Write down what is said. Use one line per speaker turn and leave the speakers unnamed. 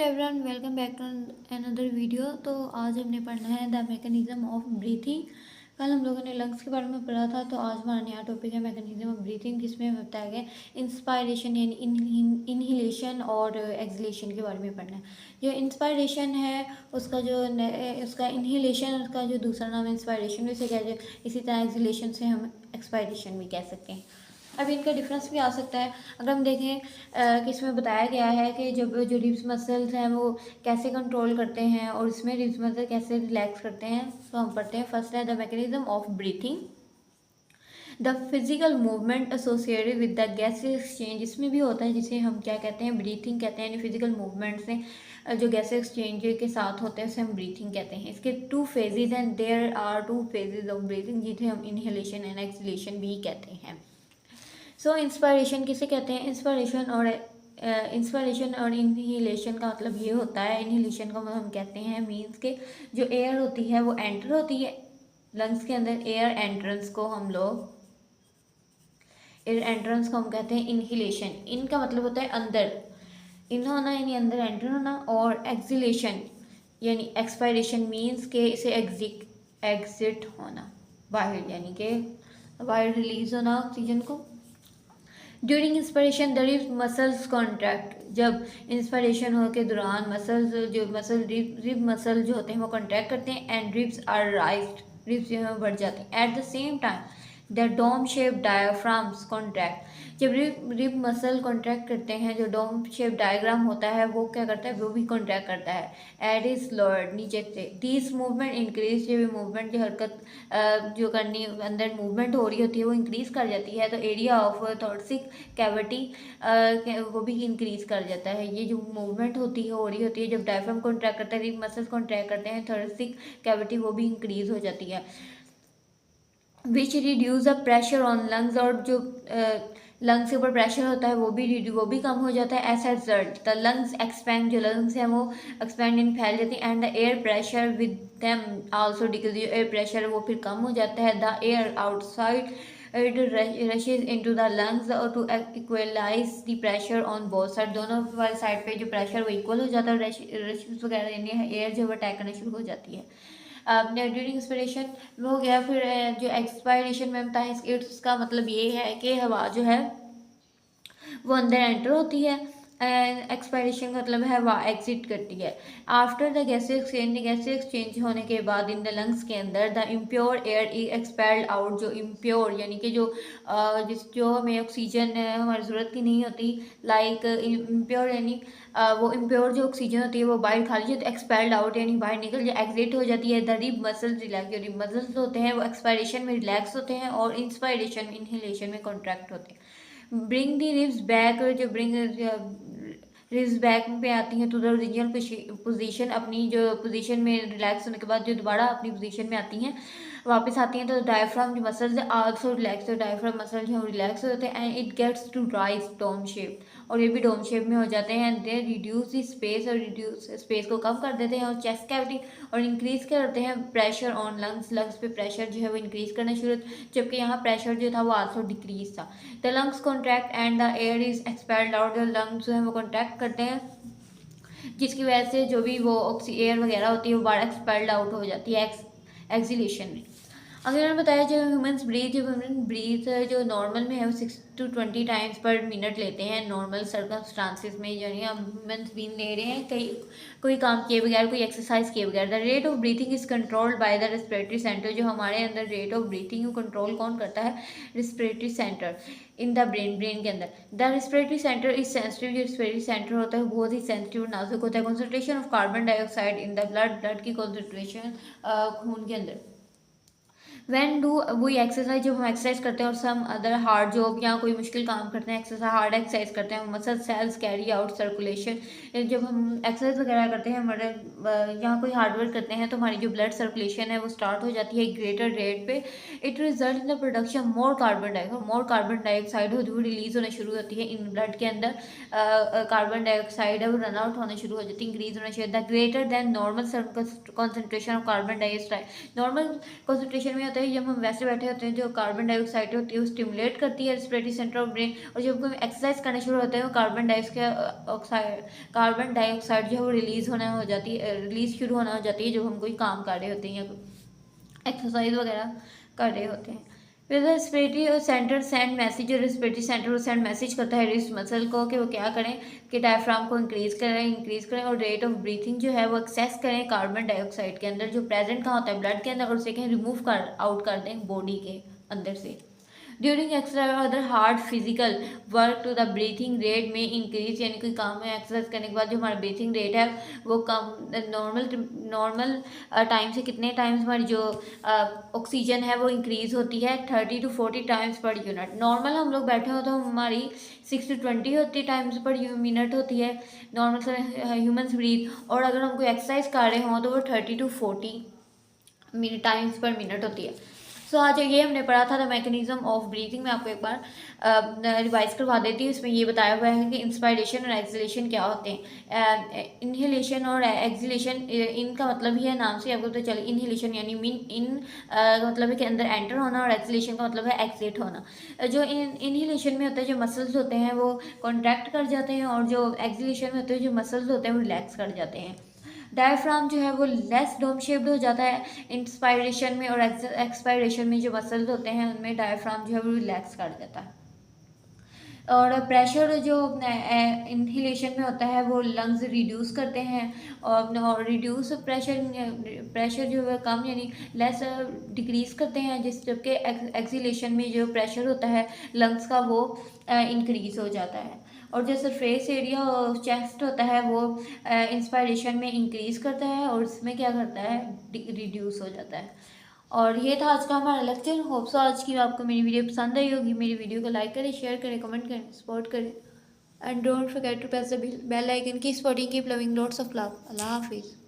To everyone, welcome back to another video. तो आज हमने पढ़ना है द मैकेनिज्म ऑफ ब्रीथिंग। कल हम लोगों ने लंग्स के बारे में पढ़ा था, तो आज हमारा नया टॉपिक है मैकेनिज्म ऑफ ब्रीथिंग, जिसमें हमें बताया गया इंस्पायरेशन यानी इनहिलेशन और एक्सलेशन के बारे में पढ़ना है। जो इंस्पायरेशन है उसका इनहिलेशन, उसका जो दूसरा नाम है इंस्पायरेशन भी से कह जाए, इसी तरह एक्सलेशन से हम एक्सपायरेशन भी कह सकते हैं। अब इनका डिफरेंस भी आ सकता है। अगर हम देखें कि इसमें बताया गया है कि जब जो रिब्स मसल्स हैं वो कैसे कंट्रोल करते हैं और इसमें रिब्स मसल कैसे रिलैक्स करते हैं, तो हम पढ़ते हैं। फर्स्ट है the mechanism of breathing, the physical movement associated with the gas exchange. इसमें भी होता है जिसे हम क्या कहते हैं, ब्रीथिंग कहते हैं। यानी फिजिकल मूवमेंट से जो गैस एक्सचेंज के साथ होते हैं उसे हम ब्रीथिंग कहते हैं। इसके two phases and there are two phases of breathing, जिसे हम इनहेलेशन एंड एक्सलेशन भी कहते हैं। सो इंस्पायरेशन किसे कहते हैं? इंस्पायरेशन और इनहिलेशन का मतलब ये होता है, इनहिलेशन का मतलब हम कहते हैं मीन्स के जो एयर होती है वो एंटर होती है लंग्स के अंदर। एयर एंट्रेंस को हम कहते हैं इनहिलेशन। इनका मतलब होता है अंदर इन होना यानी अंदर एंटर होना, और एक्सिलेशन यानी एक्सपायरेशन मीन्स के इसे एग्जिट होना, बाहर यानी कि बाहर रिलीज होना ऑक्सीजन को। During inspiration the ribs muscles contract. जब इंस्पायरेशन हो के दौरान रिब मसल जो होते हैं वो कॉन्ट्रैक्ट करते हैं and ribs are raised, ribs जो है बढ़ जाते हैं। At the same time the dome shape diaphragms contract. जब रिब मसल कॉन्ट्रैक्ट करते हैं, जो डोम शेप डायग्राम होता है वो क्या करता है, वो भी कॉन्ट्रैक्ट करता है। एड इज लोअर्ड, नीचे से। दिस मूवमेंट इंक्रीज, जब मूवमेंट जो हरकत जो करनी अंदर मूवमेंट हो रही होती है वो इंक्रीज कर जाती है, तो एरिया ऑफ थोरेसिक कैविटी वो भी इंक्रीज कर जाता है। ये जो मूवमेंट हो रही होती है जब डायफ्राम कॉन्ट्रैक्ट करता है, रिब मसल्स कॉन्ट्रैक्ट करते हैं, थोरेसिक कैविटी वो भी इंक्रीज हो जाती है। Which reduce the pressure on lungs, और जो लंग्स के ऊपर प्रेशर होता है वो भी कम हो जाता है। As a result the lungs expand, जो लंग्स हैं वो एक्सपैंड इन फैल जाती है। And the air pressure with them also decrease, जो एयर प्रेशर है वो फिर कम हो जाता है। The air outside it rushes into the lungs to equalize the pressure on both side। दोनों वाली साइड पे जो प्रेशर वो इक्वल हो जाता है, रशेस वगैरह यानी एयर जो है अटैक करना शुरू हो जाती है। ड्यूरिंग इंस्पिरेशन हो गया। फिर जो एक्सपायरेशन में बताया, इसका मतलब ये है कि हवा जो है वो अंदर एंटर होती है, एक्सपायरेशन का मतलब है वह एग्जिट करती है। आफ्टर द गैस एक्सचेंज होने के बाद इन द लंग्स के अंदर the impure air expelled out. जो इम्प्योर यानी कि जो हमें ऑक्सीजन हमारी ज़रूरत की नहीं होती, लाइक इम्प्योर यानी वो इम्प्योर जो ऑक्सीजन होती है वो बाहर खाली जाती है, एक्सपेल्ड आउट यानी बाहर निकल जाए, एग्जिट हो जाती है। द रिब मसल्स रिलैक्स, जो रिब मसल्स होते हैं वो एक्सपायरेशन में रिलैक्स होते हैं और इंस्पायरेशन में इनहेलेशन में कॉन्ट्रैक्ट होते हैं। ब्रिंग दी रिब्स बैक, जो रिब्स बैक पे आती हैं टू द ओरिजिनल पोजीशन, अपनी जो पोजीशन में रिलैक्स होने के बाद जो दोबारा अपनी पोजीशन में आती हैं, वापस आती हैं, तो डायफ्राम जो मसल्स है आल्सो रिलैक्स, तो डायफ्राम मसल जो है रिलैक्स होते हैं। And it gets to rise dome shape, और ये भी डोम शेप में हो जाते हैं। दे रिड्यूस द स्पेस, और रिड्यूस स्पेस को कम कर देते हैं, और चेस्ट कैविटी और इंक्रीज करते हैं प्रेशर ऑन लंग्स पे प्रेशर जो है वो इंक्रीज करना शुरू, जबकि यहाँ प्रेशर जो था वो आल्सो डिक्रीज था। The lungs contract and the air is expelled out, जो लंग्स जो है वो कॉन्ट्रैक्ट करते हैं जिसकी वजह से जो भी वो एयर वगैरह होती है वो बाहर एक्सपेल्ड आउट हो जाती है एक्सिलेशन में। अगर मैंने बताया जो ह्यूमन ब्रीथ जो नॉर्मल में है वो 6 to 20 टाइम्स पर मिनट लेते हैं नॉर्मल सर्कमस्टांसिस में, यानी हम ह्यूमन बीइंग ले रहे हैं कहीं कोई काम किए बगैर, कोई एक्सरसाइज किए बगैर। The rate of breathing is controlled by the respiratory centre, जो हमारे अंदर रेट ऑफ ब्रीथिंग को कंट्रोल कौन करता है? Respiratory centre in the brain के अंदर। The respiratory centre is sensitive, जो रेस्पिरेटरी सेंटर होता है बहुत ही सेंसिटिव नाजुक होता है। Concentration of carbon dioxide in the blood की कॉन्सेंट्रेशन खून के अंदर। वैन डू वी एक्सरसाइज, जब हम एक्सरसाइज करते हैं और सम अदर हार्ड जॉब या कोई मुश्किल काम करते हैं, एक्सरसाइज हार्ड एक्सरसाइज करते हैं, muscle cells carry out circulation. जब हम एक्सरसाइज वगैरह करते हैं, हमारे यहाँ कोई हार्ड वर्क करते हैं, तो हमारी जो ब्लड सर्कुलेशन है वो स्टार्ट हो जाती है ग्रेटर रेट पे। It result in the production more carbon dioxide वो रिलीज होना शुरू होती है इन ब्लड के अंदर। कार्बन डाइऑक्साइड है वो रन आउट होना शुरू हो जाती है, इंक्रीज होना शुरू। The greater than normal concentration of carbon dioxide, normal concentration में होता है होते हैं, जब हम वैसे बैठे होते हैं जो कार्बन डाइऑक्साइड होती है वो स्टिमुलेट करती है रेस्पिरेटरी सेंटर ऑफ ब्रेन, और जब हम एक्सरसाइज करना शुरू होते हैं वो कार्बन डाइऑक्साइड जो है वो रिलीज़ होना हो जाती है, रिलीज शुरू होना हो जाती है जब हम कोई काम कर रहे होते हैं या एक्सरसाइज वगैरह कर रहे होते हैं। फिर रेस्पिरेटरी सेंटर सेंड मैसेज, और रेस्पिरेटरी सेंटर सेंड मैसेज करता है रिस्ट मसल को कि वो क्या करें कि डायफ्राम को इंक्रीज़ करें और रेट ऑफ ब्रीथिंग जो है वो एक्सेस करें कार्बन डाइऑक्साइड के अंदर जो प्रेजेंट कहाँ होता है ब्लड के अंदर, और उसे कहीं रिमूव आउट कर दें बॉडी के अंदर से। ड्यूरिंग एक्सरसाइज और other hard physical work to the breathing rate में इंक्रीज, यानी कोई काम में एक्सरसाइज करने के बाद जो हमारा ब्रीथिंग रेट है वो कम नॉर्मल टाइम से कितने टाइम्स हमारी जो ऑक्सीजन है वो इंक्रीज होती है 30 to 40 times per unit. Normal हम लोग बैठे हो तो हमारी 6 to 20 होती टाइम्स पर मिनट होती है नॉर्मल से ह्यूमन्स ब्रीथ, और अगर हम कोई एक्सरसाइज कर रहे हों तो वो 30 to 40 टाइम्स पर मिनट होती है। सो आज ये हमने पढ़ा था द मैकेनिज्म ऑफ ब्रीथिंग। मैं आपको एक बार रिवाइज करवा देती हूँ। इसमें ये बताया हुआ है कि इंस्पायरेशन और एक्सलेशन क्या होते हैं। इनहेलेशन और एक्सलेशन, इनका मतलब ही है नाम से आपको तो चले। इनहेलेशन यानी मतलब है कि अंदर एंटर होना, और एक्सलेशन का मतलब है एक्सिट होना। जो इनहेलेशन में होता है जो मसल्स होते हैं वो कॉन्ट्रैक्ट कर जाते हैं, और जो एक्सलेशन में होते हैं जो मसल्स होते हैं वो रिलैक्स कर जाते हैं। डायफ्राम जो है वो लेस डोम शेप्ड हो जाता है इंस्पायरेशन में, और एक्सपायरेशन में जो मसल्स होते हैं उनमें डायफ्राम जो है वो रिलैक्स कर जाता है। और प्रेशर जो इनहेलेशन में होता है वो लंग्स रिड्यूस करते हैं, और रिड्यूस प्रेशर जो है कम यानी लेस डिक्रीज़ करते हैं, जबकि एक्सहेलेशन में जो प्रेशर होता है लंग्स का वो इंक्रीज़ हो जाता है। और जो सरफेस एरिया चेस्ट होता है वो इंस्पायरेशन में इंक्रीज़ करता है, और इसमें क्या करता है रिड्यूस हो जाता है। और ये था आज का हमारा लेक्चर। होप सो आज की आपको मेरी वीडियो पसंद आई होगी। मेरी वीडियो को लाइक करें, शेयर करें, कमेंट करें, सपोर्ट करें, and don't forget to press the bell icon की supporting keep loving, lots of love. Allah हाफिज़।